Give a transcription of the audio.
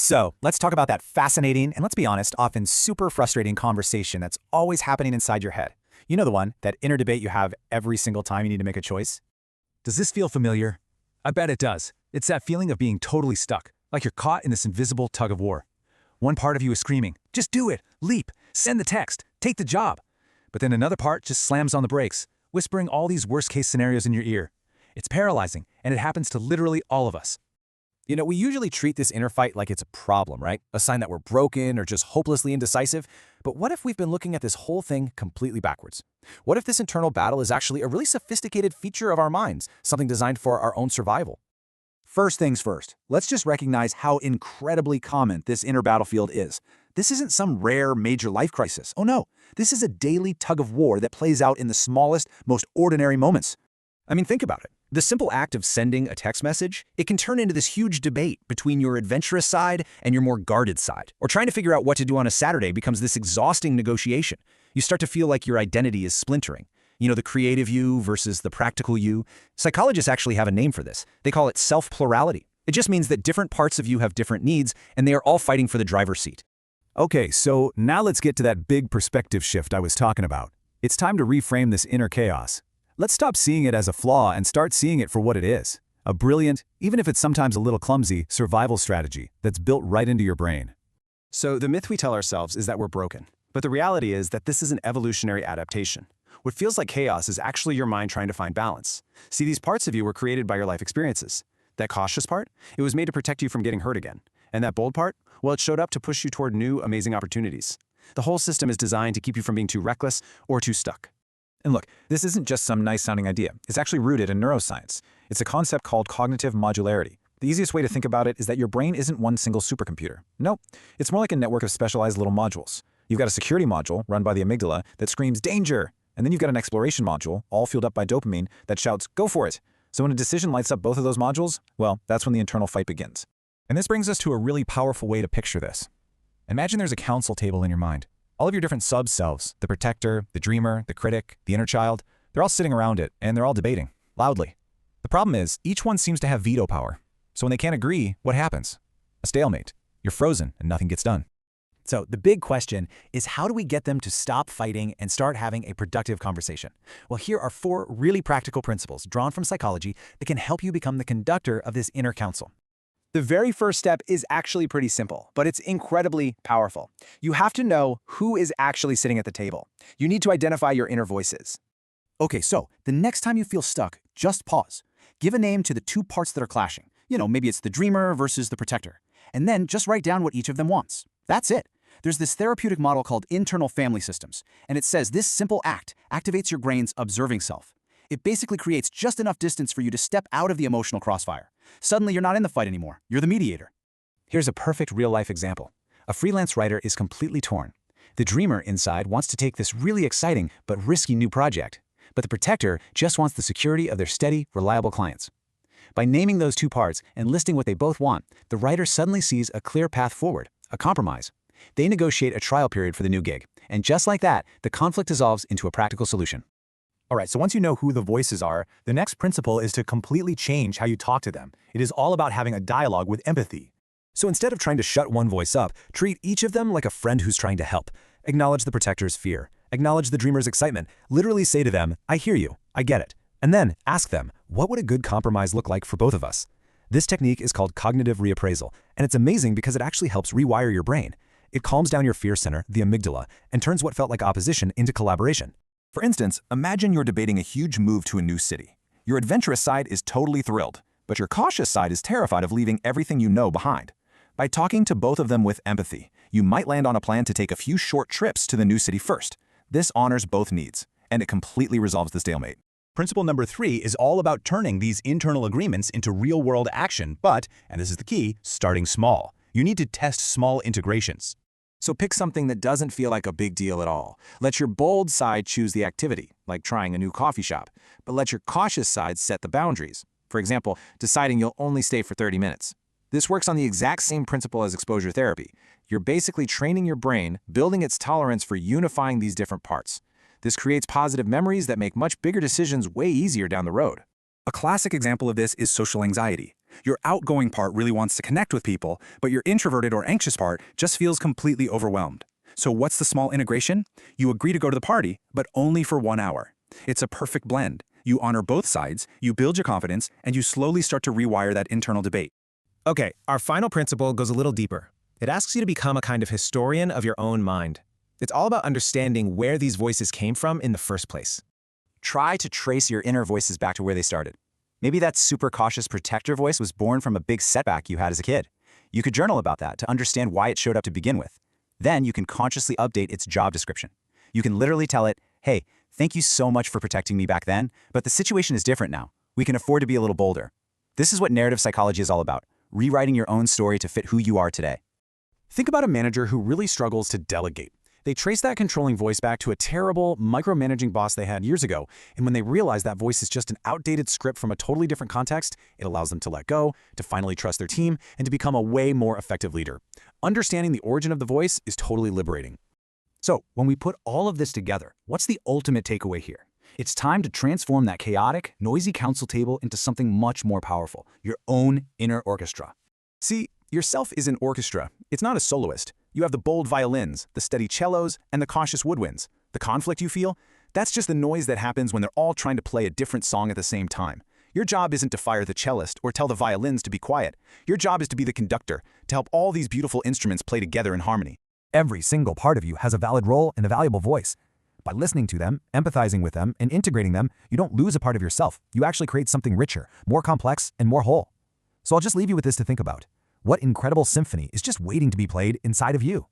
So let's talk about that fascinating and, let's be honest, often super frustrating conversation that's always happening inside your head. You know the one, that inner debate you have every single time you need to make a choice? Does this feel familiar? I bet it does. It's that feeling of being totally stuck, like you're caught in this invisible tug-of-war. One part of you is screaming, just do it, leap, send the text, take the job. But then another part just slams on the brakes, whispering all these worst-case scenarios in your ear. It's paralyzing, and it happens to literally all of us. You know, we usually treat this inner fight like it's a problem, right? A sign that we're broken or just hopelessly indecisive. But what if we've been looking at this whole thing completely backwards? What if this internal battle is actually a really sophisticated feature of our minds, something designed for our own survival? First things first, let's just recognize how incredibly common this inner battlefield is. This isn't some rare major life crisis. Oh no, this is a daily tug-of-war that plays out in the smallest, most ordinary moments. I mean, think about it. The simple act of sending a text message, it can turn into this huge debate between your adventurous side and your more guarded side. Or trying to figure out what to do on a Saturday becomes this exhausting negotiation. You start to feel like your identity is splintering. You know, the creative you versus the practical you. Psychologists actually have a name for this. They call it self-plurality. It just means that different parts of you have different needs, and they are all fighting for the driver's seat. Okay, so now let's get to that big perspective shift I was talking about. It's time to reframe this inner chaos. Let's stop seeing it as a flaw and start seeing it for what it is. A brilliant, even if it's sometimes a little clumsy, survival strategy that's built right into your brain. So the myth we tell ourselves is that we're broken. But the reality is that this is an evolutionary adaptation. What feels like chaos is actually your mind trying to find balance. See, these parts of you were created by your life experiences. That cautious part, it was made to protect you from getting hurt again. And that bold part, well, it showed up to push you toward new, amazing opportunities. The whole system is designed to keep you from being too reckless or too stuck. And look, this isn't just some nice-sounding idea. It's actually rooted in neuroscience. It's a concept called cognitive modularity. The easiest way to think about it is that your brain isn't one single supercomputer. No, it's more like a network of specialized little modules. You've got a security module run by the amygdala that screams, danger! And then you've got an exploration module, all fueled up by dopamine, that shouts, go for it! So when a decision lights up both of those modules, well, that's when the internal fight begins. And this brings us to a really powerful way to picture this. Imagine there's a council table in your mind. All of your different sub-selves, the protector, the dreamer, the critic, the inner child, they're all sitting around it, and they're all debating, loudly. The problem is, each one seems to have veto power. So when they can't agree, what happens? A stalemate. You're frozen, and nothing gets done. So the big question is, how do we get them to stop fighting and start having a productive conversation? Well, here are 4 really practical principles drawn from psychology that can help you become the conductor of this inner council. The very first step is actually pretty simple, but it's incredibly powerful. You have to know who is actually sitting at the table. You need to identify your inner voices. Okay, so the next time you feel stuck, just pause. Give a name to the 2 parts that are clashing. You know, maybe it's the dreamer versus the protector. And then just write down what each of them wants. That's it. There's this therapeutic model called internal family systems, and it says this simple act activates your brain's observing self. It basically creates just enough distance for you to step out of the emotional crossfire. Suddenly, you're not in the fight anymore. You're the mediator. Here's a perfect real-life example. A freelance writer is completely torn. The dreamer inside wants to take this really exciting but risky new project, but the protector just wants the security of their steady, reliable clients. By naming those 2 parts and listing what they both want, the writer suddenly sees a clear path forward, a compromise. They negotiate a trial period for the new gig, and just like that, the conflict dissolves into a practical solution. All right, so once you know who the voices are, the next principle is to completely change how you talk to them. It is all about having a dialogue with empathy. So instead of trying to shut one voice up, treat each of them like a friend who's trying to help. Acknowledge the protector's fear. Acknowledge the dreamer's excitement. Literally say to them, I hear you, I get it. And then ask them, what would a good compromise look like for both of us? This technique is called cognitive reappraisal, and it's amazing because it actually helps rewire your brain. It calms down your fear center, the amygdala, and turns what felt like opposition into collaboration. For instance, imagine you're debating a huge move to a new city. Your adventurous side is totally thrilled, but your cautious side is terrified of leaving everything you know behind. By talking to both of them with empathy, you might land on a plan to take a few short trips to the new city first. This honors both needs, and it completely resolves the stalemate. Principle number 3 is all about turning these internal agreements into real-world action, but, and this is the key, starting small. You need to test small integrations. So pick something that doesn't feel like a big deal at all. Let your bold side choose the activity, like trying a new coffee shop, but let your cautious side set the boundaries. For example, deciding you'll only stay for 30 minutes. This works on the exact same principle as exposure therapy. You're basically training your brain, building its tolerance for unifying these different parts. This creates positive memories that make much bigger decisions way easier down the road. A classic example of this is social anxiety. Your outgoing part really wants to connect with people, but your introverted or anxious part just feels completely overwhelmed. So what's the small integration? You agree to go to the party, but only for 1 hour. It's a perfect blend. You honor both sides, you build your confidence, and you slowly start to rewire that internal debate. Okay, our final principle goes a little deeper. It asks you to become a kind of historian of your own mind. It's all about understanding where these voices came from in the first place. Try to trace your inner voices back to where they started. Maybe that super cautious protector voice was born from a big setback you had as a kid. You could journal about that to understand why it showed up to begin with. Then you can consciously update its job description. You can literally tell it, hey, thank you so much for protecting me back then, but the situation is different now. We can afford to be a little bolder. This is what narrative psychology is all about, rewriting your own story to fit who you are today. Think about a manager who really struggles to delegate. They trace that controlling voice back to a terrible, micromanaging boss they had years ago, and when they realize that voice is just an outdated script from a totally different context, it allows them to let go, to finally trust their team, and to become a way more effective leader. Understanding the origin of the voice is totally liberating. So, when we put all of this together, what's the ultimate takeaway here? It's time to transform that chaotic, noisy council table into something much more powerful, your own inner orchestra. See, yourself is an orchestra. It's not a soloist. You have the bold violins, the steady cellos, and the cautious woodwinds. The conflict you feel? That's just the noise that happens when they're all trying to play a different song at the same time. Your job isn't to fire the cellist or tell the violins to be quiet. Your job is to be the conductor, to help all these beautiful instruments play together in harmony. Every single part of you has a valid role and a valuable voice. By listening to them, empathizing with them, and integrating them, you don't lose a part of yourself. You actually create something richer, more complex, and more whole. So I'll just leave you with this to think about. What incredible symphony is just waiting to be played inside of you?